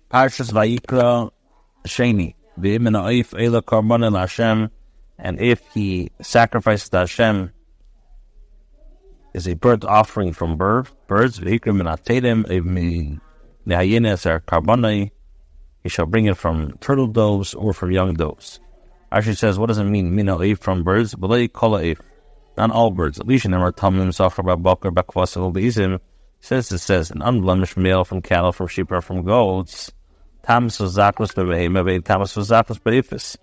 Parshas Vayirka Sheni. V'im na'if ela karbanan Hashem, and if he sacrifices to Hashem is a burnt offering from birds, v'hikra min atadim nehayenes er karbanai, he shall bring it from turtle doves or from young doves. Rashi says, what does it mean? Min na'if from birds, v'lei kol ha'if. Not all birds. At least you never tell them sofer b'bakar b'kvas v'beizim. It says an unblemished male from cattle, from sheep, or from goats. Tamas v'zakros b'behema, tamas v'zakros b'ifis.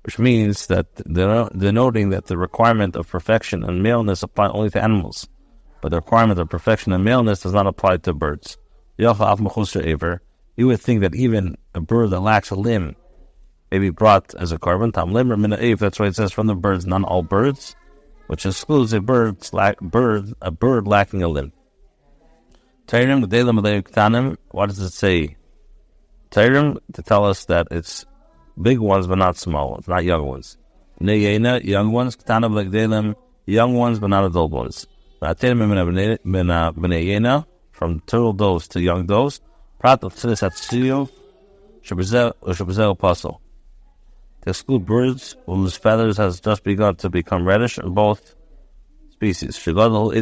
Which means that denoting that the requirement of perfection and maleness apply only to animals, but the requirement of perfection and maleness does not apply to birds. You would think that even a bird that lacks a limb may be brought as a carbon. That's why it says from the birds, not all birds, which excludes a bird lacking a limb. What does it say? To tell us that it's big ones but not small ones, not young ones. Young ones, young ones but not adult ones. From turtle doves to young doves. To exclude birds whose feathers has just begun to become reddish in both species. They are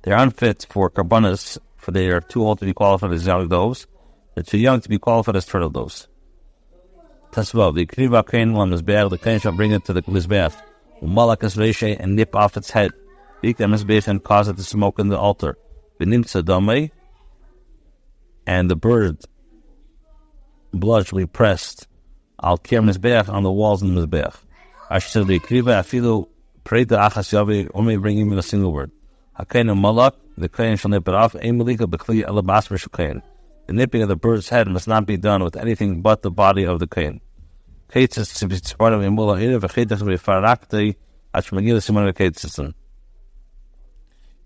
unfit for karbanas, for they are too old to be qualified as young doves. They're too young to be qualified as turtle doves. Tasvav, the kriva kain on mizbeach, the kain shall bring it to the mizbeach. Umalakas reshe, and nip off its head. Beat the mizbeach and cause it to smoke in the altar. V'nimtza damei, and the bird blood shall be pressed. Al kir mizbeach, on the walls of the mizbeach. I should say the kriva afilu preita achas yavi, only bring him in a single word. Hakain malak, the kain shall nip it off. Emalika b'kli alabas v'shakain. The nipping of the bird's head must not be done with anything but the body of the kain. Chitas to be part of a mula ina v'chitas to be farakti achmagila simon v'chitas.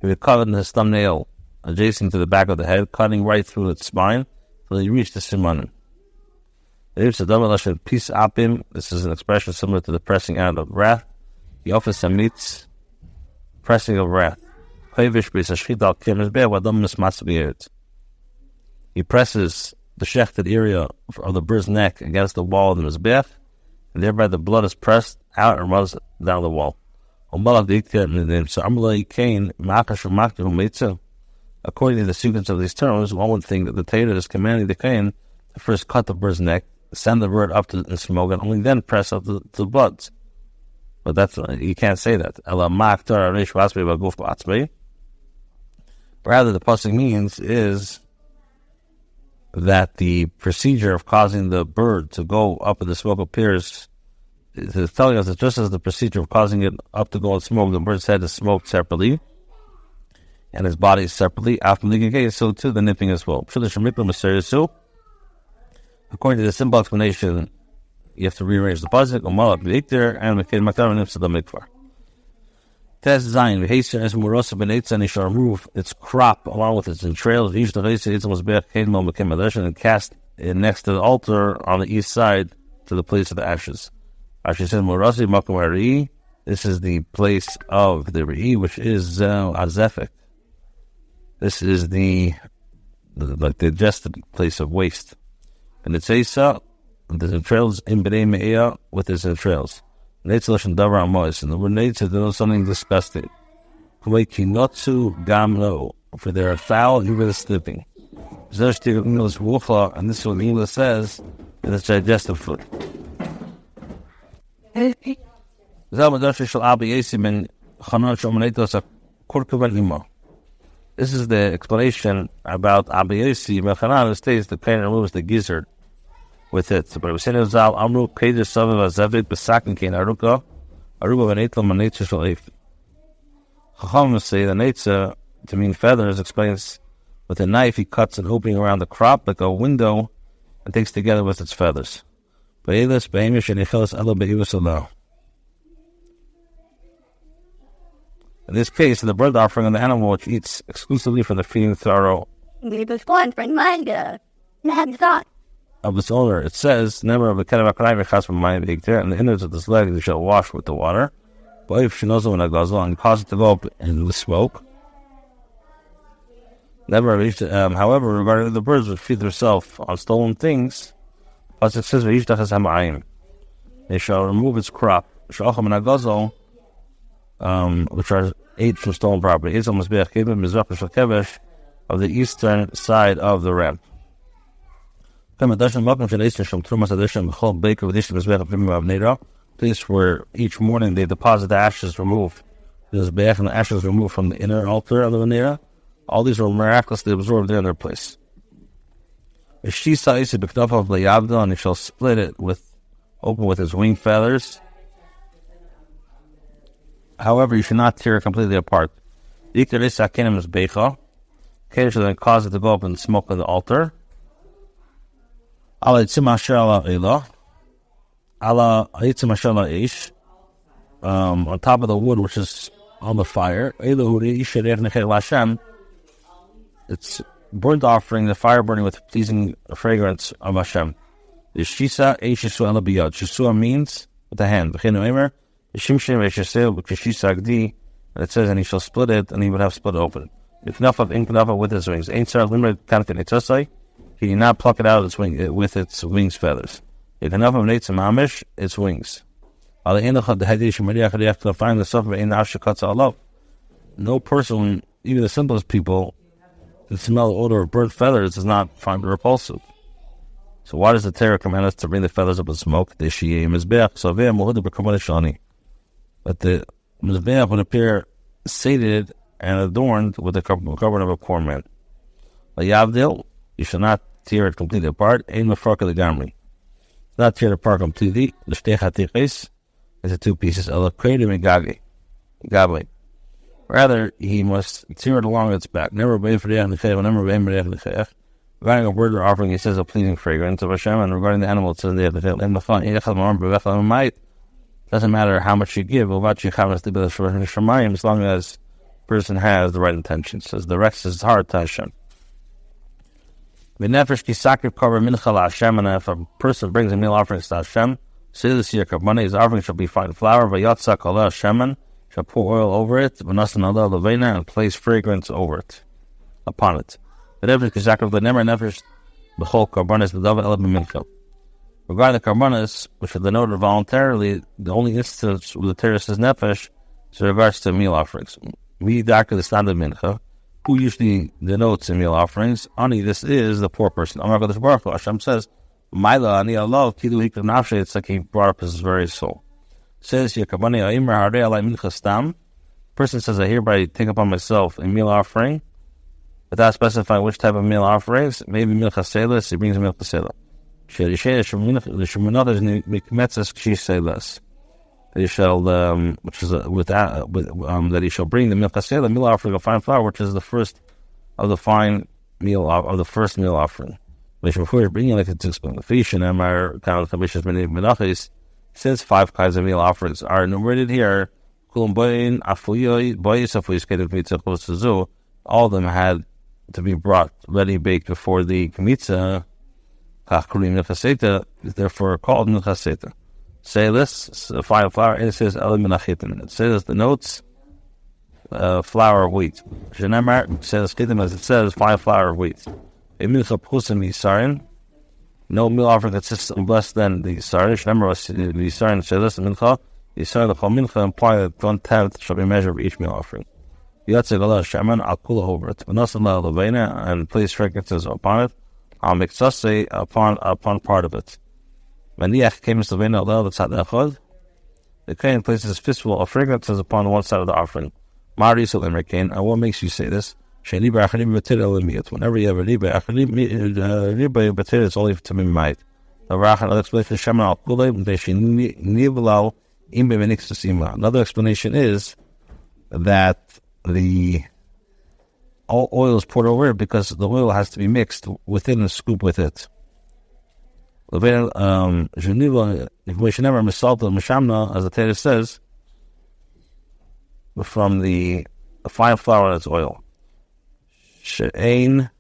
He would cut in his thumbnail adjacent to the back of the head, cutting right through its spine till he reached the siman. This is an expression similar to the pressing out of wrath. He offers some meats, pressing of wrath. He presses the shechted area of the bird's neck against the wall of the mizbeach, and thereby the blood is pressed out and runs down the wall. According to the sequence of these terms, one would think that the Torah is commanding the kain to first cut the bird's neck, send the bird up to the smoke, and only then press up the blood. But you can't say that. Rather, the pasuk means is that the procedure of causing the bird to go up in the smoke appears, is telling us that just as the procedure of causing it up to go in smoke, the bird's head is smoked separately, and his body is separately, so too the nipping as well. According to the simple explanation, you have to rearrange the pasuk, and Test Zayin, and he shall remove its crop along with its entrails, and cast it next to the altar on the east side to the place of the ashes. Rashi said, this is the place of the Re'i, which is Azefik. This is the digested place of waste. And it says the entrails in B'nai Me'ah with its entrails. And the word Neitz denotes something disgusting. For they are foul even the sleeping. And this is what English says that it's digestive food. This is the explanation about Abi Yossi. Mechanan states the kain removes the gizzard with it. But we say Zal Amru Keder Saviv Azevik Besakin Kain Aruka Aruba Venetla Manetza Shalif. Chacham say the Netza to mean feathers explains with a knife he cuts an opening around the crop like a window and takes together with its feathers. Be'elis Be'emish and Echelis Elo Be'ivus Allah. In this case, the bird offering on the animal which eats exclusively from the feeding thorough of its owner. It says, never of the and the innards of this leg you shall wash with the water. But if she knows when it goes on, cause it to go up in the smoke. Never reached. However, regarding the birds which feed themselves on stolen things, it says they shall remove its crop, which are ate from stolen property. Of the eastern side of the ramp. Place where each morning they deposit the ashes removed. There's Be'ech and the ashes removed from the inner altar of the Venera. All these are miraculously absorbed there in their place. And he shall split it open with his wing feathers. However, you should not tear it completely apart. Cain should then cause it to go up and smoke on the altar. On top of the wood which is on the fire. It's burnt offering, the fire burning with pleasing fragrance of Hashem. Shisa means with the hand. And it says, and he shall split it, and he would have split it open. With his wings. He did not pluck it out with its wings feathers. Its wings. No person, even the simplest people, can smell the odor of burnt feathers does not find it repulsive. So why does the Torah command us to bring the feathers up with smoke? But the Mizbeach would appear sated and adorned with the covering of a poor man. You should not tear it completely apart. Not tear it apart completely. It's two pieces. Rather, he must tear it along its back. Never wait for the regarding a bird or offering, he says a pleasing fragrance of Hashem, and regarding the animal, it says doesn't matter how much you give, as long as the person has the right intention. It says the rest is hard to Hashem. And if a person brings a meal offering to Hashem, his offering shall be fine flour, shall pour oil over it, and place fragrance over it, upon it. Regarding the karbanas, which are denoted voluntarily, the only instance where the Torah says nefesh is in regards to meal offerings. We doctor the standard mincha, who usually denotes in meal offerings. Ani, this is the poor person. Hashem says, Maila ani Allah, kidu hikra nafshe, it's like he brought up his very soul. It says here, person says, I hereby take upon myself a meal offering, without specifying which type of meal offerings. Maybe milcha selas, he brings a milcha selah. That he shall, which is that he shall bring the milcha selah, meal offering of fine flour, which is the first of the fine meal of the first meal offering. Which before you bring it, like it's explained, the fish and Amar count kabishas menachis. Since 5 kinds of meal offerings are enumerated here, all of them had to be brought ready baked before the kmitza, therefore called milchaseta. Say this, fine flour, and it says eliminachitin. It says the notes, flour of wheat. Shenemar says chitim as it says fine flour of wheat. A milcha pchusim yisarin. No meal offering consists of less than the yisarin. Shenemar yisarin says this milcha. Yisarin the chol milcha imply that 1/10 shall be measured for each meal offering. Yatzeg Allah shaman al kula over it. V'nasan la levena, and place fragrances upon it. Al miksase upon part of it. Maniach came to levena Allah l'tzad echad. The Kohen places his fistful of fragrances upon one side of the offering. Ma'arisul emrekain. And what makes you say this? She'ni b'achanim b'tir elimiyat. Whenever you have a riba, riba b'tir is only to be made. The Rachan explanation shaman al kula m'deshini nivlau im b'menixasima. Another explanation is that the oil is poured over it because the oil has to be mixed within the scoop with it. As the Torah says, from the fine flour and its oil. The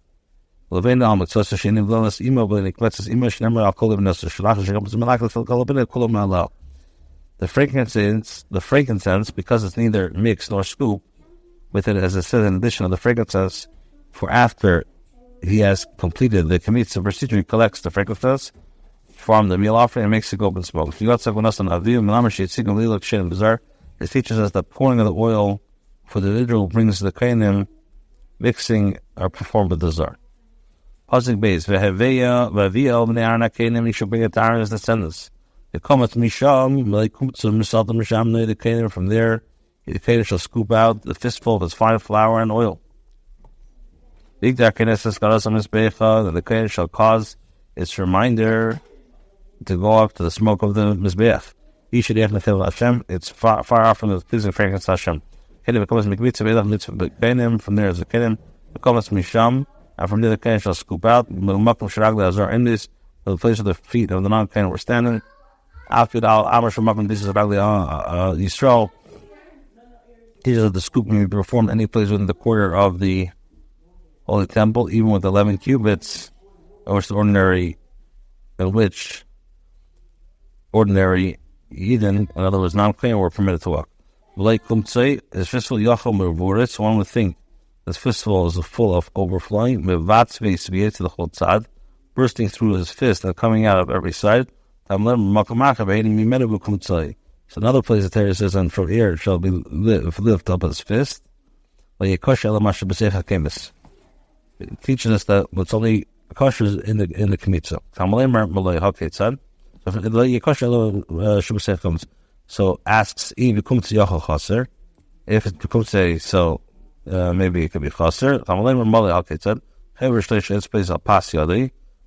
frankincense, because it's neither mixed nor scooped with it, as it says in addition of the frankincense, for after he has completed the Kmitza procedure, he collects the frankincense from the meal offering and makes it go up in smoke. It teaches us that pouring of the oil for the individual brings the kainim mixing or performed with the zar. Pasuk base, v'heveya v'aviyah b'nei Aaron HaKeinim, he shall bring it to Aaron's descendants. The komet misham, v'leikumtzu misal misham, the kainim, from there, the kainim shall scoop out the fistful of his fine flour and oil. Vigdar kaineses garas ha-mizbecha, that the kainim shall cause its reminder to go up to the smoke of the mizbeach. It's far off from the pleasing fragrance Hashem. From there is the kelim, misham, and from there the kelim shall scoop out in this, the place of the feet of the non-kelim were standing. This is about Yisrael. These are the scoop may be performed any place within the quarter of the holy temple, even with 11 cubits, which the ordinary Eden, in other words, non-clean, were permitted to walk. His fistful yachal, one would think this fistful is full of overflowing, to the whole tzad, bursting through his fist and coming out of every side. So another place the Torah says, and from here it shall be lift up his fist. It teaches us that what's only kosher in the Kmitza. So asks if it becomes chaser. If it becomes so maybe it could be chaser.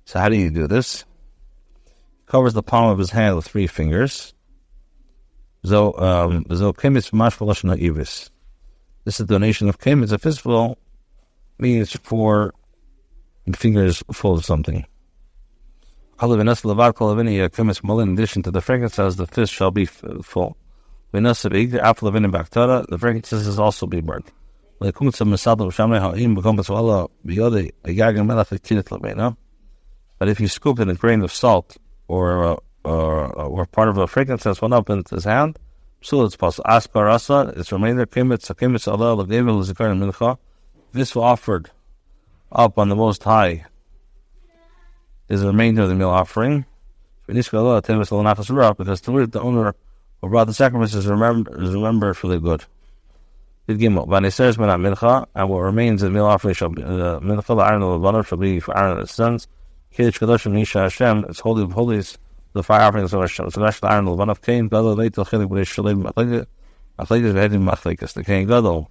So how do you do this? Covers the palm of his hand with 3 fingers. This is a donation of kemitz. A fistful means 4 fingers full of something. In addition to the frankincense, the fist shall be full. The frankincense is also be burnt. But if you scoop in a grain of salt or part of a frankincense went up into his hand, so it's possible. It's remainder this was offered up on the Most High is the remainder of the meal offering. Because the owner who brought the sacrifice is remembered for the good. And what remains of the meal offering shall be shall be for Aaron and his sons. It's holy of holies, the fire offerings of Hashem. So that's the Aaron of Cain. The Cain Gadol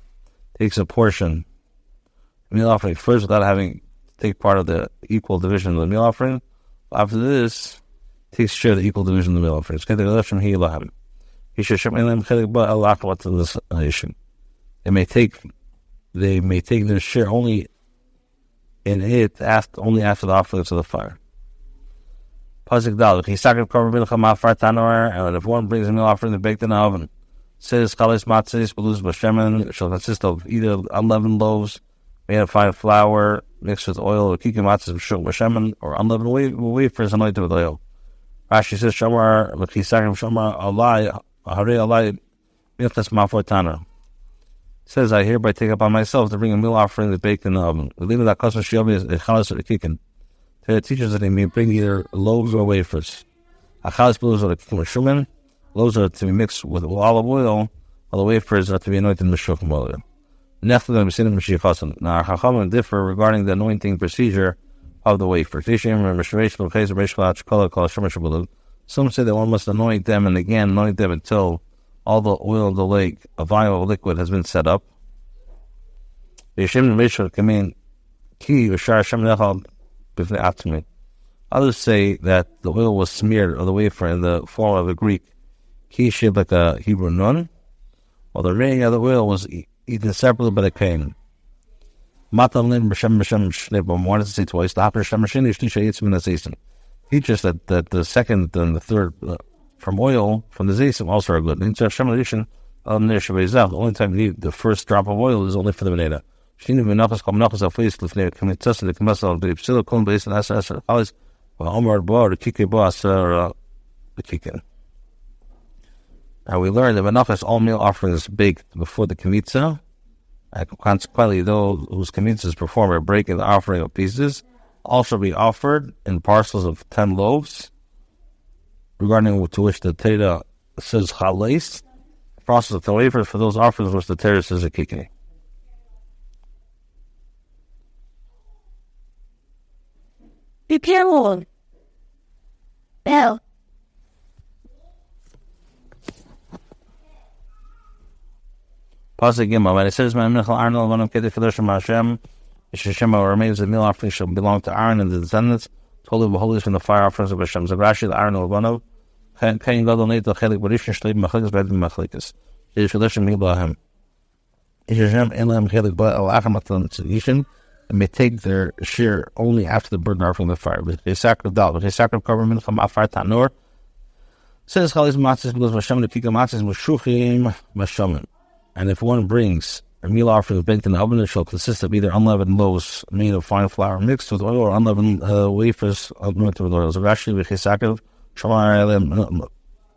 takes a portion of the meal offering first without having to take part of the equal division of the meal offering. After this, takes share of the equal division of the meal offering. He should share what's in this issue. They may take their share only in it only after the offerings of the fire. Pasuk Dal, and if one brings a meal offering to bake in the oven, says chalis matzis beluz b'shemen shall consist of either unleavened loaves made of fine flour mixed with oil, or kikah matzis b'shemen, or unleavened wafers anointed with oil. Rashi says shamar l'chisakim shamar alai harei alai milchas ma'afor tanner. Says, I hereby take upon myself to bring a meal offering to bake in the oven. The leader that custom shiyomi is a chalas or a kikin. It teaches that he may bring either loaves or wafers. A chalas loaves are the shumin. Loaves are to be mixed with olive oil, while the wafers are to be anointed with shochem oil. Now, our chachamim differ regarding the anointing procedure of the wafer. Some say that one must anoint them and again anoint them until all the oil of the lake, a vial of liquid, has been set up. Others say that the oil was smeared on the wafer in the form of a Greek kishib, like a Hebrew nun, while the remaining of the oil was eaten separately by the king. Why does it say twice? Teaches that the second and the third from oil, from the zaysim, also are good. The only time you need the first drop of oil is only for the meneda. Now we learned that menachas, all meal offerings baked before the kemitza, And consequently, those whose kmitzas perform a breaking the offering of pieces also be offered in parcels of 10 loaves, regarding to which the Torah says chales, parcels of 10 wafers for those offerings which the Torah says a kikni. Be careful. Bell. Pasuk Gimel, when it says, "Man Michal Aaron Levanim Kedei Kadoshim Hashem," Hashem remains the meal offering shall belong to Aaron and the descendants, holy holy from the fire offerings of Hashem. Rashi, the Aaron Levanim, Kain Gadol Neitel Chelik Barishon Shleib Machlikas Bedim Machlikas. It is Kadoshim Milahem. Hashem Elam Chelik Ba Alacham Matan Tzidishin, and may take their share only after the burden offering of the fire. With a sacred dal, with a sacred cover Mincham Afar Tanor. Says Chalis Matzis because Hashem the Pika Matzis Mushuchim Mashamim. And if one brings a meal offering baked in the oven, it shall consist of either unleavened loaves made of fine flour mixed with oil, or unleavened wafers anointed with oil. So Rashi v'chisakev shamarayim.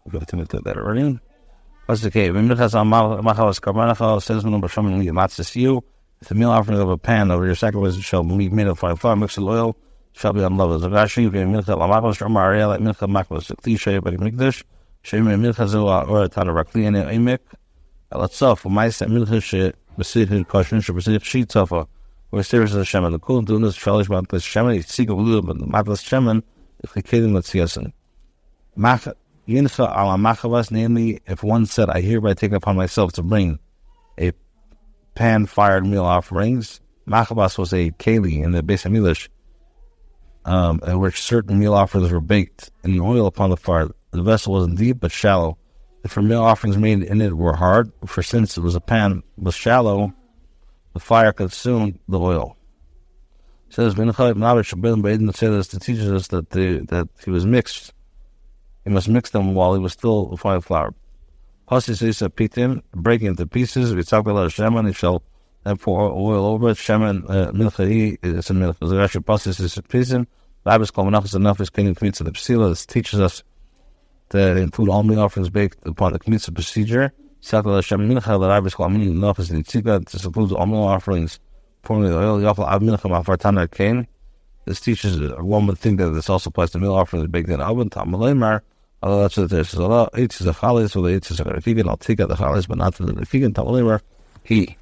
We're going to look at that already. What's the case? Says if the meal offering of a pan over your sacrifice shall be made of fine flour mixed with oil, shall be unleavened. So Rashi v'milchat shamarayim cliche but mikdash shemay milchat zoa or tanarakli and emek. Alatzof, Maisa Milchushe, Basih Koshin, Shabasih Shitafa, or Serious Hashem, and the cool doing this Shalish Matlas Shemen, seek a little bit, Matlas Shemen, if they kidding, let's see us in. Yincha ala Machavas, namely, if one said, I hereby take upon myself to bring a pan fired meal offerings. Machavas was a keli in the Beis HaMikdash, in which certain meal offerings were baked in oil upon the fire. The vessel wasn't deep but shallow. If meal offerings made in it were hard, for since it was a pan was shallow, the fire consumed the oil. It says it teaches us that he was mixed. He must mix them while he was still fine flour. Pasi says pitim, breaking into pieces. We talk about shemen. He shall then pour oil over it. Shemen milchahi is a milch. The Rashi pasi says pitim. Rabbis call menachos enough is cleaning to the psila. This teaches us to include all meal offerings baked upon the kmitzah procedure. This includes all meal offerings pouring the oil. This teaches one would think that this also applies to meal offerings baked in the oven. That's what it says. It's a chalis, or the it's a refigan. I'll take out the chalis, but not the refigan. He.